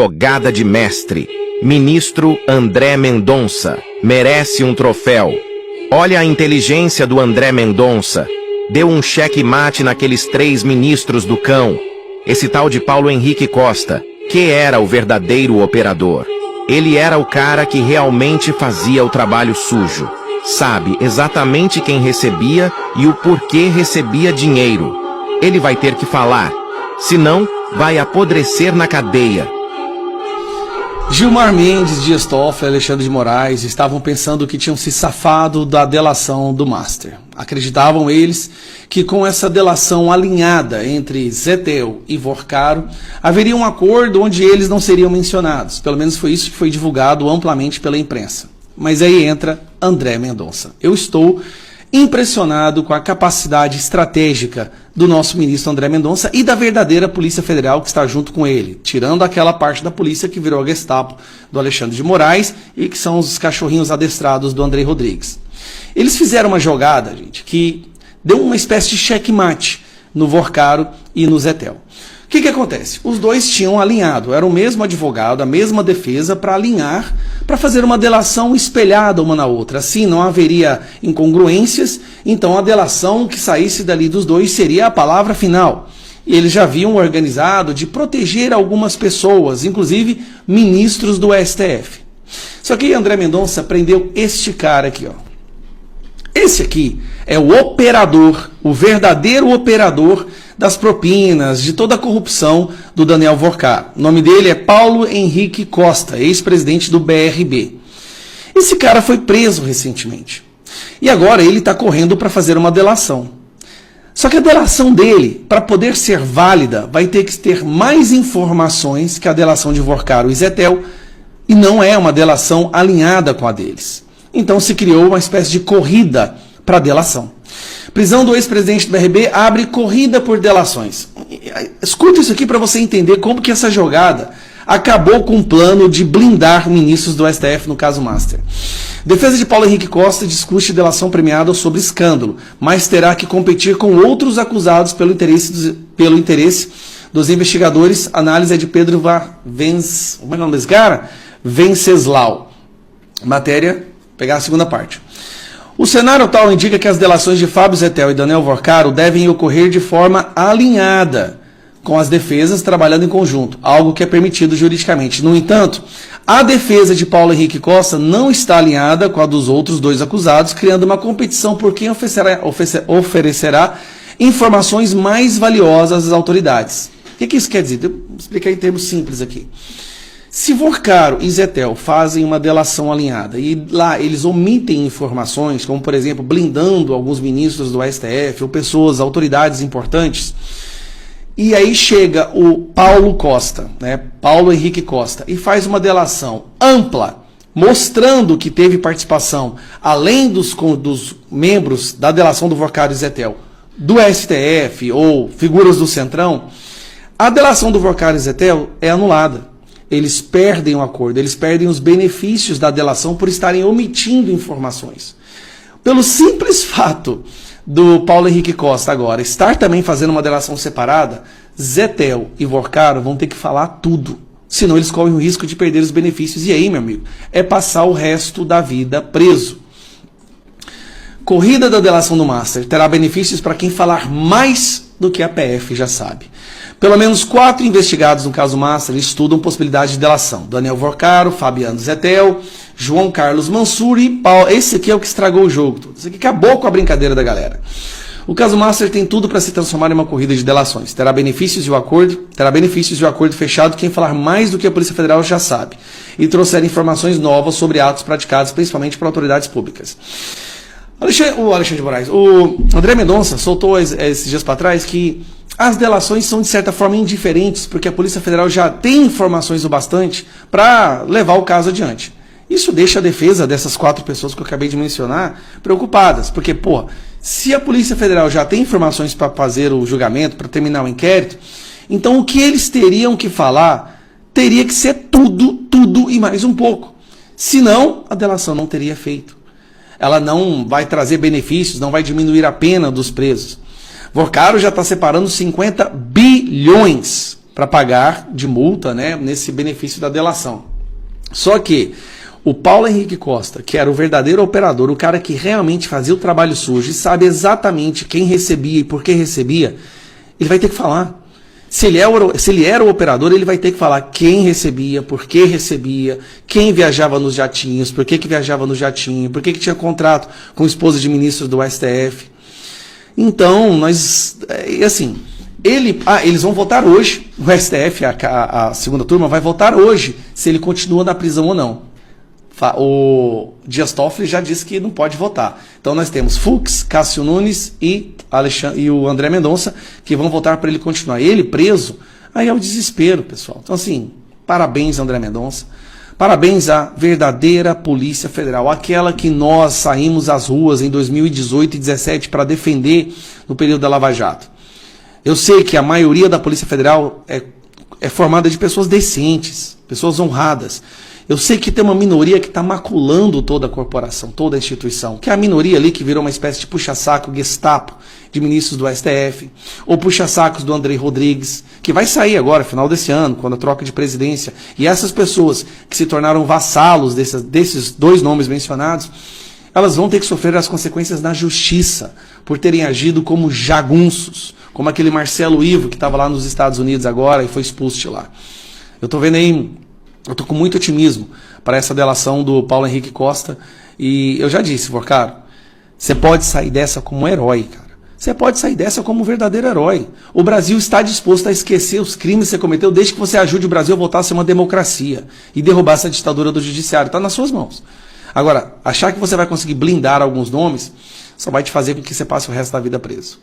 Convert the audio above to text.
advogada de mestre. Ministro André Mendonça merece um troféu. Olha a inteligência do André Mendonça. Deu um cheque-mate naqueles 3 ministros do cão. Esse tal de Paulo Henrique Costa, que era o verdadeiro operador. Ele era o cara que realmente fazia o trabalho sujo. Sabe exatamente quem recebia e o porquê recebia dinheiro. Ele vai ter que falar, senão vai apodrecer na cadeia. Gilmar Mendes, Dias Toffoli e Alexandre de Moraes estavam pensando que tinham se safado da delação do Master. Acreditavam eles que com essa delação alinhada entre Zetel e Vorcaro, haveria um acordo onde eles não seriam mencionados. Pelo menos foi isso que foi divulgado amplamente pela imprensa. Mas aí entra André Mendonça. Eu estou impressionado com a capacidade estratégica do nosso ministro André Mendonça e da verdadeira Polícia Federal que está junto com ele, tirando aquela parte da polícia que virou a Gestapo do Alexandre de Moraes e que são os cachorrinhos adestrados do André Rodrigues. Eles fizeram uma jogada, gente, que deu uma espécie de checkmate no Vorcaro e no Zetel. O que acontece? Os dois tinham alinhado, era o mesmo advogado, a mesma defesa para alinhar, para fazer uma delação espelhada uma na outra. Assim não haveria incongruências, então a delação que saísse dali dos dois seria a palavra final. E eles já haviam organizado de proteger algumas pessoas, inclusive ministros do STF. Só que André Mendonça prendeu este cara aqui, ó. Esse aqui é o operador, o verdadeiro operador das propinas, de toda a corrupção do Daniel Vorcaro. O nome dele é Paulo Henrique Costa, ex-presidente do BRB. Esse cara foi preso recentemente. E agora ele está correndo para fazer uma delação. Só que a delação dele, para poder ser válida, vai ter que ter mais informações que a delação de Vorcaro e Zetel, e não é uma delação alinhada com a deles. Então se criou uma espécie de corrida para a delação. Prisão do ex-presidente do BRB abre corrida por delações. Escuta isso aqui para você entender como que essa jogada acabou com o plano de blindar ministros do STF, no caso Master. Defesa de Paulo Henrique Costa discute delação premiada sobre escândalo, mas terá que competir com outros acusados pelo interesse dos investigadores. Análise é de Pedro como é o nome desse cara? Venceslau. Matéria, pegar a segunda parte. O cenário tal indica que as delações de Fábio Zetel e Daniel Vorcaro devem ocorrer de forma alinhada, com as defesas trabalhando em conjunto, algo que é permitido juridicamente. No entanto, a defesa de Paulo Henrique Costa não está alinhada com a dos outros dois acusados, criando uma competição por quem oferecerá informações mais valiosas às autoridades. O que isso quer dizer? Vou explicar em termos simples aqui. Se Vorcaro e Zetel fazem uma delação alinhada e lá eles omitem informações, como por exemplo blindando alguns ministros do STF ou pessoas, autoridades importantes, e aí chega o Paulo Costa, Paulo Henrique Costa, e faz uma delação ampla, mostrando que teve participação, além dos membros da delação do Vorcaro e Zetel, do STF ou figuras do Centrão, a delação do Vorcaro e Zetel é anulada. Eles perdem o acordo, eles perdem os benefícios da delação por estarem omitindo informações. Pelo simples fato do Paulo Henrique Costa agora estar também fazendo uma delação separada, Zetel e Vorcaro vão ter que falar tudo. Senão eles correm o risco de perder os benefícios. E aí, meu amigo, é passar o resto da vida preso. Corrida da delação do Master terá benefícios para quem falar mais do que a PF já sabe. Pelo menos 4 investigados no caso Master estudam possibilidade de delação. Daniel Vorcaro, Fabiano Zetel, João Carlos Mansur e Paulo. Esse aqui é o que estragou o jogo. Esse aqui acabou com a brincadeira da galera. O caso Master tem tudo para se transformar em uma corrida de delações. Terá benefícios de um acordo fechado quem falar mais do que a Polícia Federal já sabe e trouxer informações novas sobre atos praticados principalmente por autoridades públicas. O Alexandre de Moraes, o André Mendonça soltou esses dias para trás que as delações são de certa forma indiferentes porque a Polícia Federal já tem informações o bastante para levar o caso adiante. Isso deixa a defesa dessas 4 pessoas que eu acabei de mencionar preocupadas, porque, se a Polícia Federal já tem informações para fazer o julgamento, para terminar o inquérito, então o que eles teriam que falar teria que ser tudo e mais um pouco. Senão, a delação não teria feito. Ela não vai trazer benefícios, não vai diminuir a pena dos presos. Vorcaro já está separando 50 bilhões para pagar de multa, né, nesse benefício da delação. Só que o Paulo Henrique Costa, que era o verdadeiro operador, o cara que realmente fazia o trabalho sujo e sabe exatamente quem recebia e por que recebia, ele vai ter que falar. Se ele era o operador, ele vai ter que falar quem recebia, por que recebia, quem viajava nos jatinhos, por que viajava no jatinho, por que tinha contrato com esposa de ministros do STF. Então, eles vão votar hoje, o STF, a segunda turma, vai votar hoje se ele continua na prisão ou não. O Dias Toffoli já disse que não pode votar. Então nós temos Fux, Cássio Nunes e o André Mendonça que vão votar para ele continuar. Ele preso, aí é o desespero, pessoal. Então assim, parabéns André Mendonça, parabéns à verdadeira Polícia Federal, aquela que nós saímos às ruas em 2018 e 2017 para defender no período da Lava Jato. Eu sei que a maioria da Polícia Federal é formada de pessoas decentes, pessoas honradas. Eu sei que tem uma minoria que está maculando toda a corporação, toda a instituição, que é a minoria ali que virou uma espécie de puxa-saco, Gestapo, de ministros do STF, ou puxa-sacos do André Rodrigues, que vai sair agora, final desse ano, quando a troca de presidência. E essas pessoas que se tornaram vassalos desses dois nomes mencionados, elas vão ter que sofrer as consequências na justiça, por terem agido como jagunços, como aquele Marcelo Ivo, que estava lá nos Estados Unidos agora e foi expulso de lá. Eu estou vendo aí... Eu estou com muito otimismo para essa delação do Paulo Henrique Costa. E eu já disse, Vorcaro, você pode sair dessa como um herói, cara. Você pode sair dessa como um verdadeiro herói. O Brasil está disposto a esquecer os crimes que você cometeu desde que você ajude o Brasil a voltar a ser uma democracia e derrubar essa ditadura do judiciário. Está nas suas mãos. Agora, achar que você vai conseguir blindar alguns nomes só vai te fazer com que você passe o resto da vida preso.